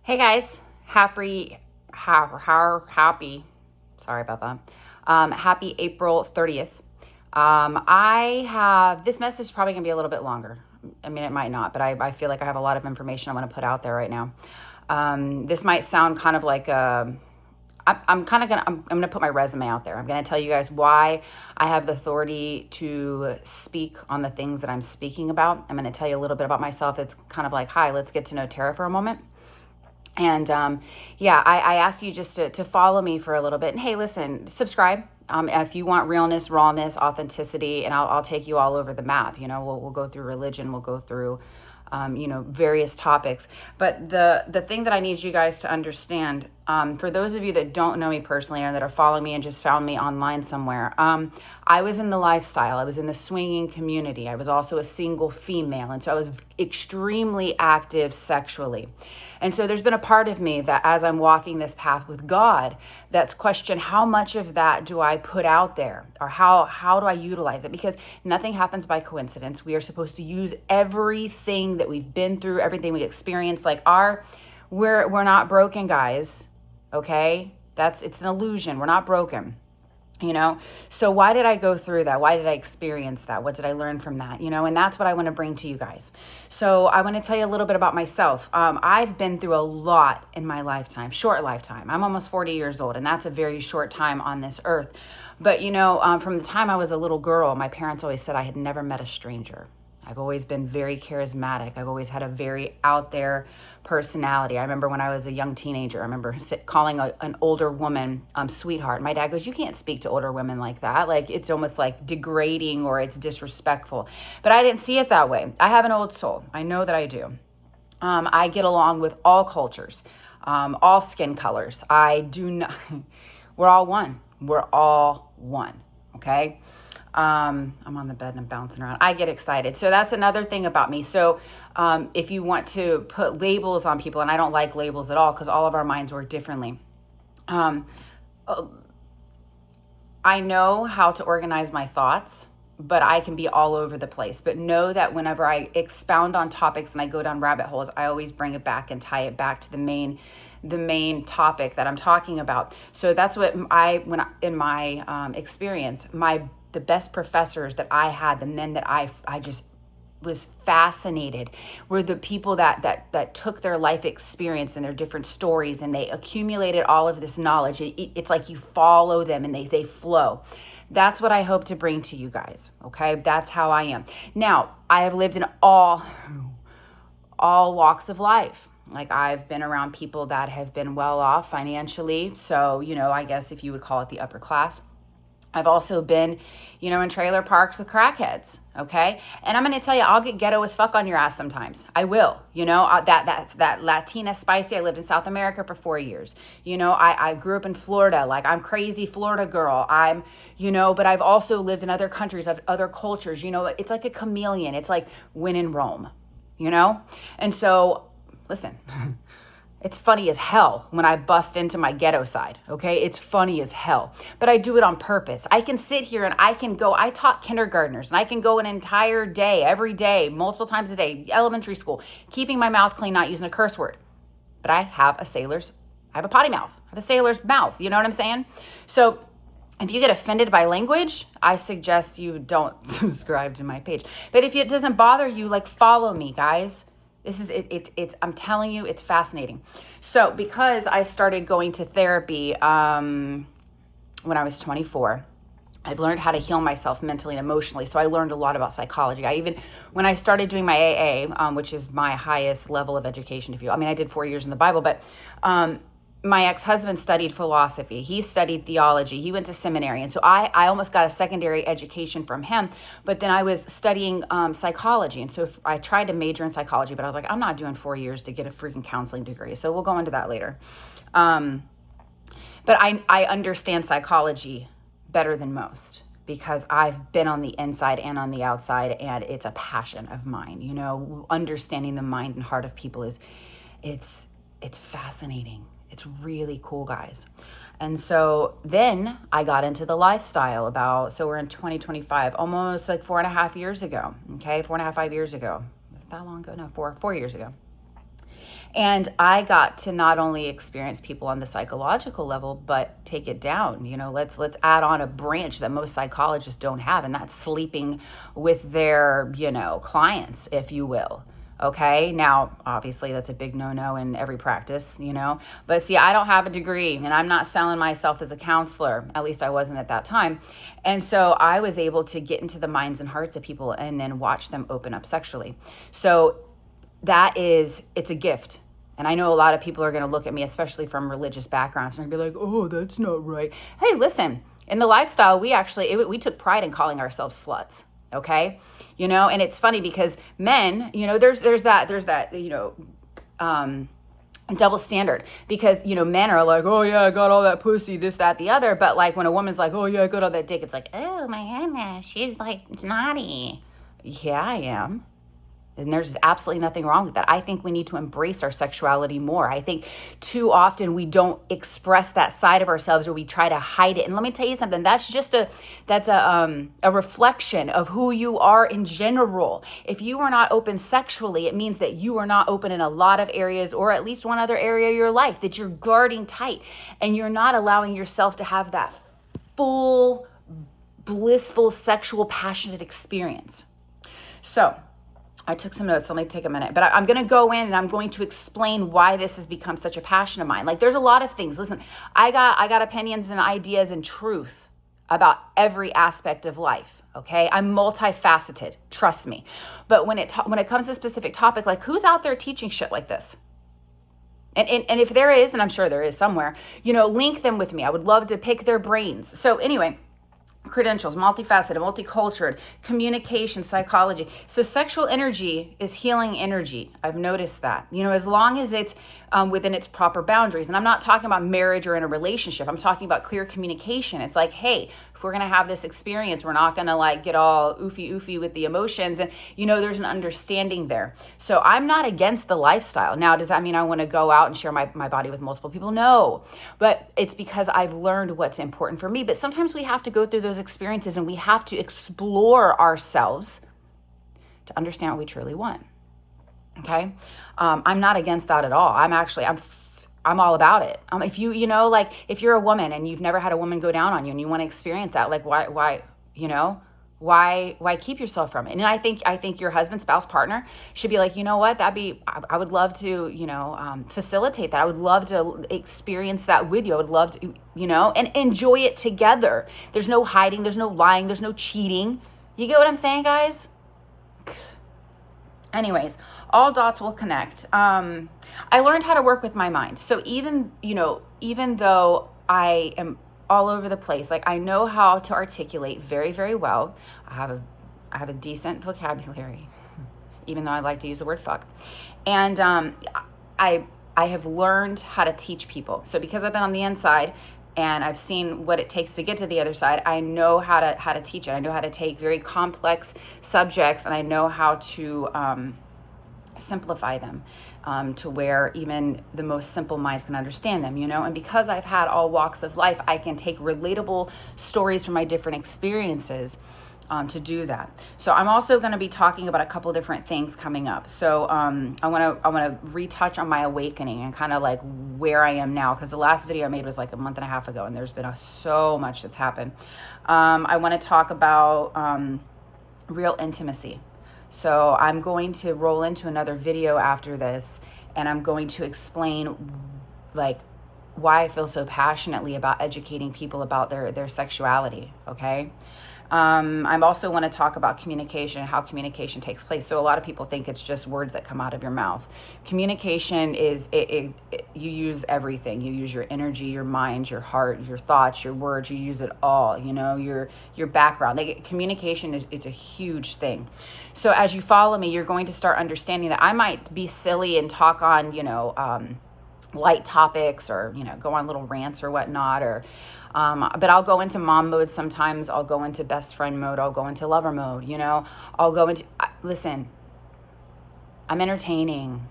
Hey guys, happy, sorry about that. Happy April 30th. I have, this message is probably gonna be a little bit longer. I mean, it might not, but I feel like I have a lot of information I wanna put out there right now. This might sound kind of like I'm gonna put my resume out there. I'm gonna tell you guys why I have the authority to speak on the things that I'm speaking about. I'm gonna tell you a little bit about myself. It's kind of like, hi, let's get to know Terrah for a moment. And yeah, I ask you just to follow me for a little bit. And hey, listen, subscribe. If you want realness, rawness, authenticity, and I'll take you all over the map. You know, we'll go through religion, we'll go through, various topics. But the thing that I need you guys to understand, for those of you that don't know me personally or that are following me and just found me online somewhere, I was in the lifestyle. I was in the swinging community. I was also a single female, and so I was extremely active sexually. And so there's been a part of me that as I'm walking this path with God, that's questioned how much of that do I put out there, or how do I utilize it? Because nothing happens by coincidence. We are supposed to use everything that we've been through, everything we experienced. We're not broken, guys. Okay? It's an illusion. We're not broken. So why did I go through that? Why did I experience that? What did I learn from that? And that's what I want to bring to you guys. So I want to tell you a little bit about myself. I've been through a lot in my lifetime, short lifetime. I'm almost 40 years old, and that's a very short time on this earth. But from the time I was a little girl, my parents always said I had never met a stranger. I've always been very charismatic. I've always had a very out there personality. I remember when I was a young teenager, I remember calling an older woman sweetheart. My dad goes, "You can't speak to older women like that. Like, it's almost like degrading or it's disrespectful." But I didn't see it that way. I have an old soul. I know that I do. I get along with all cultures, all skin colors. I do not, we're all one. We're all one. Okay. I'm on the bed and I'm bouncing around. I get excited. So that's another thing about me. So if you want to put labels on people, and I don't like labels at all because all of our minds work differently. I know how to organize my thoughts, but I can be all over the place. But know that whenever I expound on topics and I go down rabbit holes, I always bring it back and tie it back to the main topic that I'm talking about. So that's what in my experience, the best professors that I had, the men that I just was fascinated, were the people that took their life experience and their different stories, and they accumulated all of this knowledge. It's like you follow them and they flow. That's what I hope to bring to you guys. Okay, that's how I am. Now, I have lived in all walks of life. Like, I've been around people that have been well off financially. So, I guess if you would call it the upper class. I've also been, in trailer parks with crackheads, okay? And I'm going to tell you, I'll get ghetto as fuck on your ass sometimes. I will, that Latina spicy. I lived in South America for 4 years. I grew up in Florida. Like, I'm crazy Florida girl. But I've also lived in other countries, other cultures. It's like a chameleon. It's like when in Rome, And so, listen, it's funny as hell when I bust into my ghetto side, okay? It's funny as hell, but I do it on purpose. I can sit here and I taught kindergartners, and I can go an entire day, every day, multiple times a day, elementary school, keeping my mouth clean, not using a curse word. But I have a potty mouth. I have a sailor's mouth, you know what I'm saying? So if you get offended by language, I suggest you don't subscribe to my page. But if it doesn't bother you, follow me, guys. This is it's I'm telling you, it's fascinating. So because I started going to therapy when I was 24, I've learned how to heal myself mentally and emotionally. So I learned a lot about psychology. When I started doing my AA, which is my highest level of education, I did 4 years in the Bible, but my ex-husband studied philosophy. He studied theology. He went to seminary. And so I almost got a secondary education from him. But then I was studying psychology. And so I tried to major in psychology, but I was like, I'm not doing 4 years to get a freaking counseling degree. So we'll go into that later. But I understand psychology better than most because I've been on the inside and on the outside, and it's a passion of mine. Understanding the mind and heart of people it's fascinating. It's really cool, guys. And so then I got into the lifestyle so we're in 2025, almost like 4.5 years ago. Okay, 4.5, 5 years ago. Was it that long ago? No, 4 years ago. And I got to not only experience people on the psychological level, but take it down. Let's add on a branch that most psychologists don't have, and that's sleeping with their, clients, if you will. Okay. Now, obviously, that's a big no-no in every practice, but see, I don't have a degree and I'm not selling myself as a counselor. At least I wasn't at that time. And so I was able to get into the minds and hearts of people and then watch them open up sexually. So it's a gift. And I know a lot of people are going to look at me, especially from religious backgrounds, and be like, oh, that's not right. Hey, listen, in the lifestyle, we took pride in calling ourselves sluts. Okay. And it's funny because men, there's that, double standard, because, men are like, oh yeah, I got all that pussy, this, that, the other. But like when a woman's like, oh yeah, I got all that dick, it's like, oh my goodness, she's like naughty. Yeah, I am. And there's absolutely nothing wrong with that. I think we need to embrace our sexuality more. I think too often we don't express that side of ourselves, or we try to hide it. And let me tell you something, that's a reflection of who you are in general. If you are not open sexually, it means that you are not open in a lot of areas, or at least one other area of your life, that you're guarding tight and you're not allowing yourself to have that full, blissful, sexual, passionate experience. So I took some notes, so let me take a minute, but I'm going to go in and I'm going to explain why this has become such a passion of mine. Like, there's a lot of things. Listen, I got opinions and ideas and truth about every aspect of life. Okay. I'm multifaceted, trust me. But when it comes to a specific topic, like, who's out there teaching shit like this? And if there is, and I'm sure there is somewhere, link them with me. I would love to pick their brains. So anyway, credentials, multifaceted, multicultural, communication, psychology. So sexual energy is healing energy. I've noticed that, as long as it's within its proper boundaries. And I'm not talking about marriage or in a relationship. I'm talking about clear communication. It's like, hey, if we're going to have this experience, we're not going to like get all oofy with the emotions. And, there's an understanding there. So I'm not against the lifestyle. Now, does that mean I want to go out and share my body with multiple people? No, but it's because I've learned what's important for me. But sometimes we have to go through those experiences and we have to explore ourselves to understand what we truly want. Okay. I'm not against that at all. I'm all about it. If if you're a woman and you've never had a woman go down on you and you want to experience that, like why keep yourself from it? And I think your husband, spouse, partner should be like, what, I would love to, facilitate that. I would love to experience that with you. I would love to, and enjoy it together. There's no hiding. There's no lying. There's no cheating. You get what I'm saying, guys? Anyways, all dots will connect. I learned how to work with my mind. So even though I am all over the place, like, I know how to articulate very, very well. I have a decent vocabulary, even though I like to use the word fuck. And I have learned how to teach people. So because I've been on the inside and I've seen what it takes to get to the other side, I know how to teach it. I know how to take very complex subjects, and I know how to simplify them to where even the most simple minds can understand them, and because I've had all walks of life, I can take relatable stories from my different experiences to do that. So I'm also going to be talking about a couple different things coming up. So I want to retouch on my awakening and kind of like where I am now, because the last video I made was like a month and a half ago, and there's been so much that's happened. I want to talk about real intimacy. So I'm going to roll into another video after this, and I'm going to explain like why I feel so passionately about educating people about their sexuality. Okay. I also want to talk about communication and how communication takes place. So a lot of people think it's just words that come out of your mouth. Communication is, you use everything. You use your energy, your mind, your heart, your thoughts, your words, you use it all, your background. Communication is a huge thing. So as you follow me, you're going to start understanding that I might be silly and talk on, light topics, or, go on little rants or whatnot, or, but I'll go into mom mode sometimes. I'll go into best friend mode. I'll go into lover mode, I'll go into, listen, I'm entertaining.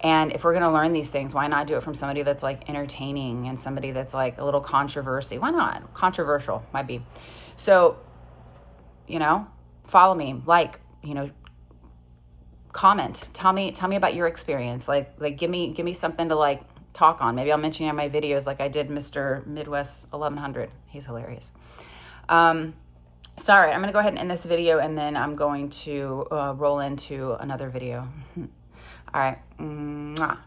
And if we're going to learn these things, why not do it from somebody that's like entertaining and somebody that's like a little controversy? Why not? Controversial might be. So, follow me, comment. Tell me about your experience. Like give me something to like talk on. Maybe I'll mention you in my videos like I did Mr. Midwest 1100. He's hilarious. Sorry, I'm going to go ahead and end this video, and then I'm going to roll into another video. All right. Mwah.